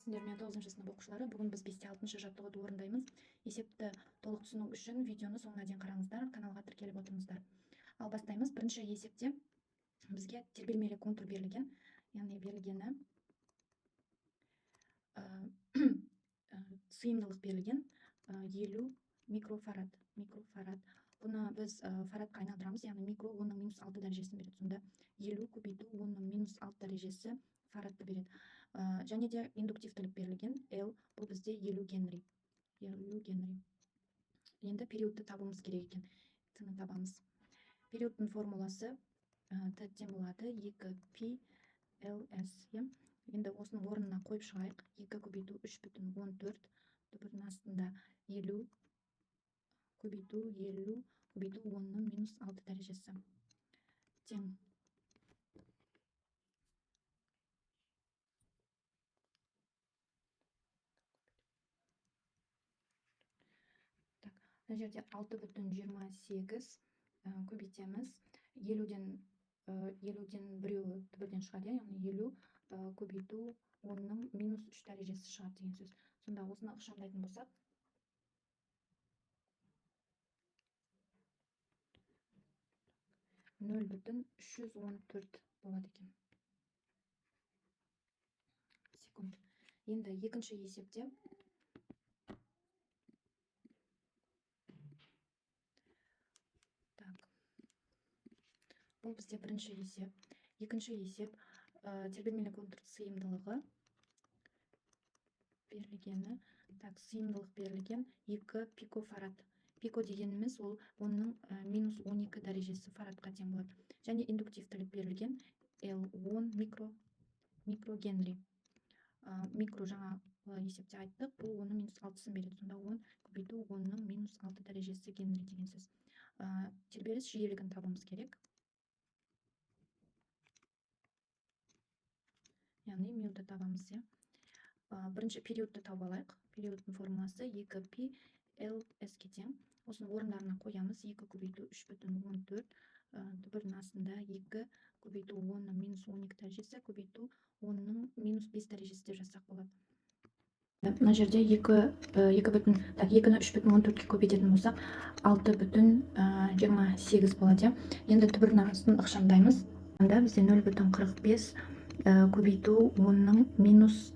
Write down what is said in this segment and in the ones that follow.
Сіздер мен 9-шы сынып оқушылары, бүгін біз 5-6-шы жаттығуды орындаймыз. Есепті толық түсіну үшін видеоны соңына дейін қараңыздар, каналға тіркеліп отырыңыздар. Ал бастаймыз. Бірінші есепте бізге тербелмелі контур берілген, яғни берілгені сыйымдылық берілген 50 микрофарад. Бұны біз фарадқа айналдырамыз, яғни микро 10-6 дәрежесін береді. Сонда 50 көбейту 10-6 дәрежесі фарадты береді. Және де индуктивтілік берілген L, бұл бізде 50 Генри. Енді периодты табуымыз керек екен. Т-ны табамыз. Периодтың формуласы Т-тен болады 2π LS. Енді осының орнына қойып шығайық. 2 көбейту 3,14 түбірдің астында 50 көбейту 10-6 дәрежесі тең. Мына жерде 6,28 көбейтеміз. 50-ден біреуі түбірден шығады, яғни 50 көбейту 10-3 дәрежесі шығады деген сөз. Сонда осыны ықшамдайтын болсақ, 0,314 болады екен. Секунд. Енді екінші есепте бұл бізде бірінші есеп. Екінші есеп тербелмелі контур сыйымдылығы берілгені. Сыйымдылық берілген 2 пикофарад. Пико дегеніміз ол 10-12 дәрежесі фарадқа тең болады. Және индуктивтілік берілген L10 микрогенри. Микро жаңа есепте айттық, бұл 10-6-сын береді. Сонда 10 көбейту 10-6 дәрежесі генри деген сөз. Тербеліс жиілігін табуымыз керек. Яғни мюді табамыз. Бірінші периодты тауып алайық. Периодтың формуласы 2π LS-ке тең. Осының орындарына қоямыз. 2 көбейту 3,14 түбірдің астында 2 көбейту 10-12 дәрежесі көбейту 10-5 дәрежесі деп жазсақ болады. Мына жерде 2-ні 3,14-ке көбейтетін болсақ 6,28 болады. Енді түбірдің астын ықшамдаймыз. Онда бізде 0,45 көбейту 10-8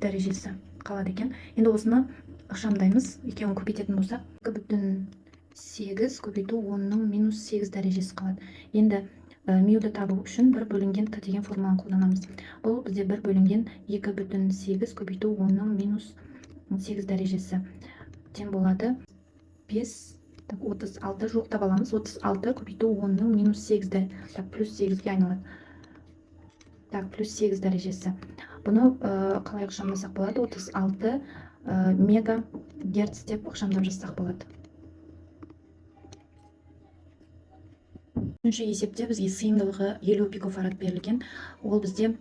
дәрежесі қалады екен. Енді осыны ықшамдаймыз. Екеуін көбейтетін болсақ 2,8 көбейту 10-8 дәрежесі қалады. Енді мюді табу үшін 1 бөлінген Т деген формуланы қолданамыз. Бұл бізде 1 бөлінген 2,8 көбейту 10-8 дәрежесі тең болады 36 жоқтап аламыз. 36 көбейту 10-8 плюс 8-ге айналады. Плюс 8 дәрежесі. Бұны қалай ықшамдасақ болады? 36 мегагерц деп ықшамдап жазсақ болады. Үшінші есепте бізге сыйымдылығы 50 пикофарад берілген. Ол бізде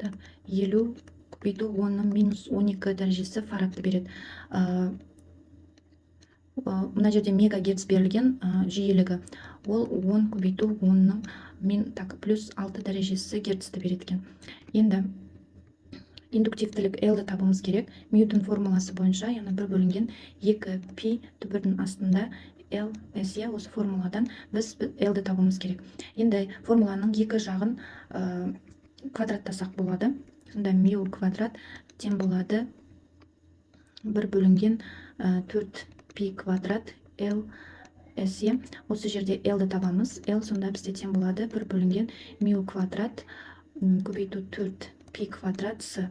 50 көбейту 10-12 дәрежесі фарадты береді. Мына жерде мегагерц берілген жиілігі. Ол 10 көбейту 10-ның плюс 6 дәрежесі герцті береді. Енді индуктивтілік L-ді табымыз керек. Мюдің формуласы бойынша, яғни 1 бөлінген 2π түбірдің астында LS, осы формуладан біз L-ді табымыз керек. Енді формуланың екі жағын квадраттасақ болады. Сонда мю квадрат тең болады 1 бөлінген 4π квадрат LS. Осы жерде L-ді табамыз. L сонда бізде тең болады 1 бөлінген мю квадрат көбейту 4π квадрат С.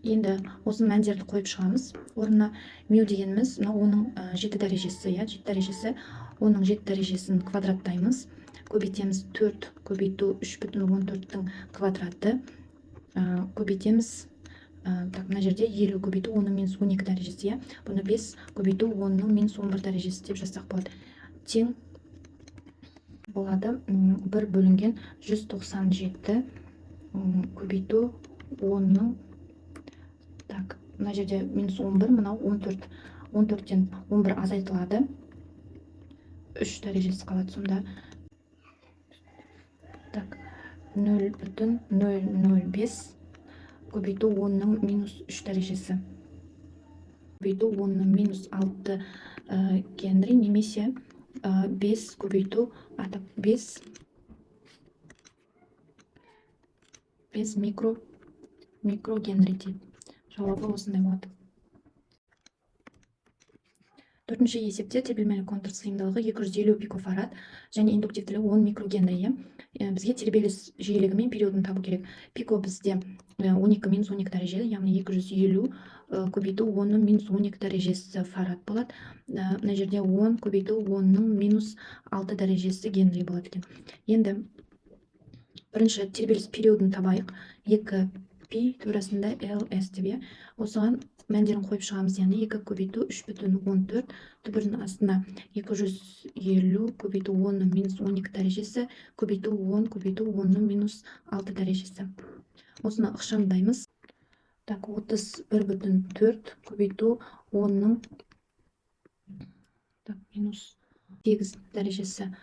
Енді осы мәндерді қойып шығамыз. Орнына мю дегеніміз оның 7 дәрежесі. 7 дәрежесі, оның 7 дәрежесін квадраттаймыз. Көбейтеміз 4 көбейту 3,14-тің квадраты. Көбейтеміз, мына жерде 50 көбейту 10-12 дәрежесі. Бұны 5 көбейту 10-11 дәрежесі деп жазсақ болады. Тең болады 1 бөлінген 197 көбейту 10-ның мына жерде -11, мынау 14. 14-тен 11 азайтылады. 3 дәрежесі қалады. Сонда 0,005 көбейту 10-ның минус 3 дәрежесі. Көбейту 10-ның минус 6 генри немесе 5 көбейту 5 микро генри дейді. Жауабы осындай болады. Төртінші есепте тербелмелі контур сыйымдылығы 250 пикофарад және индуктивтілігі 10 микрогенри. Бізге тербеліс жиілігі мен периодын табу керек. Пико бізде 12 минус 12 дәрежелі, яғни 250 көбейту 10-ның минус 12 дәрежесі фарад болады. Мына жерде 10 көбейту 10-ның минус 6 дәрежесі генри болады екен. Енді бірінші тербеліс периодын табайық. 2 пи турасында LS деп. Осыған мәндерін қойып шығамыз, яғни 2 көбейту 3,14 түбірдің астына 250 көбейту 10-ның минус 12 дәрежесі көбейту 10 көбейту 10-ның минус 6 дәрежесі. Осыны ықшамдаймыз. 31,4 көбейту 10-ның минус 8 дәрежесі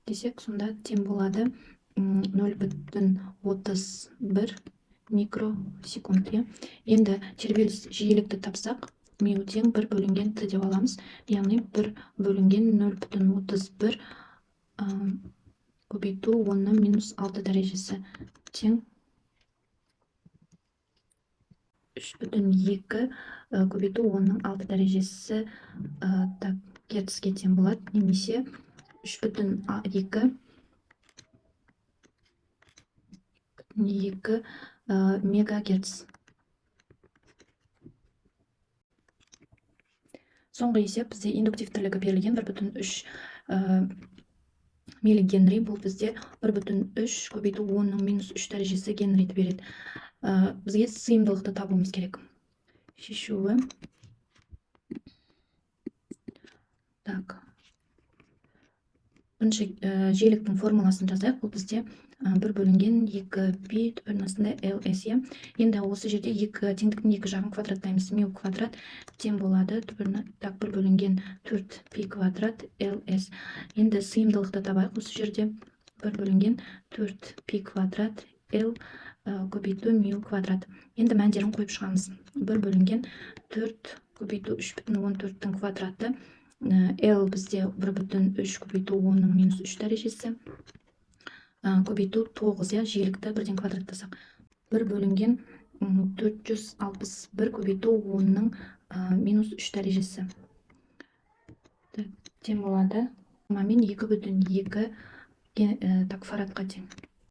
десек, сонда тең болады 0,31 микросекунд. Енді тербеліс жиілікті тапсақ, меу тең 1 бөлінген т деп аламыз. Яғни 1 бөлінген 0,31 көбейту 10-ның минус 6 дәрежесі тең 3,2 көбейту 10-ның 6 дәрежесі герцке тең болады, немесе 3,2 мегагерц. Соңғы есеп бізде индуктивтілігі берілген 1,3 миллигенри. Бұл бізде 1,3 көбейту 10-ның минус 3 дәрежесі генриді береді. Бізге сыйымдылықты табуымыз керек. Шешуі. Бірінші жиіліктің формуласын жазайық. Бұл бізде 1 бөлінген 2 пи түбірдің астында LS. Енді осы жерде теңдіктің 2 жағын квадраттаймыз. Меу квадрат тең болады 1 бөлінген 4 пи квадрат LS. Енді сыйымдылықты табайық. Осы жерде 1 бөлінген 4 пи квадрат L көбейту меу квадрат. Енді мәндерін қойып шығамыз. 1 бөлінген 4 көбейту 3,14-тің квадраты. L бізде 1,3 көбейту 10-ның минус 3 дәрежесі көбейту 9, жиілікті бірден квадраттасақ. 1 бөлінген 461 көбейту 10-ның минус 3 дәрежесі тең болады. Шамамен 2,2 фарадқа тең.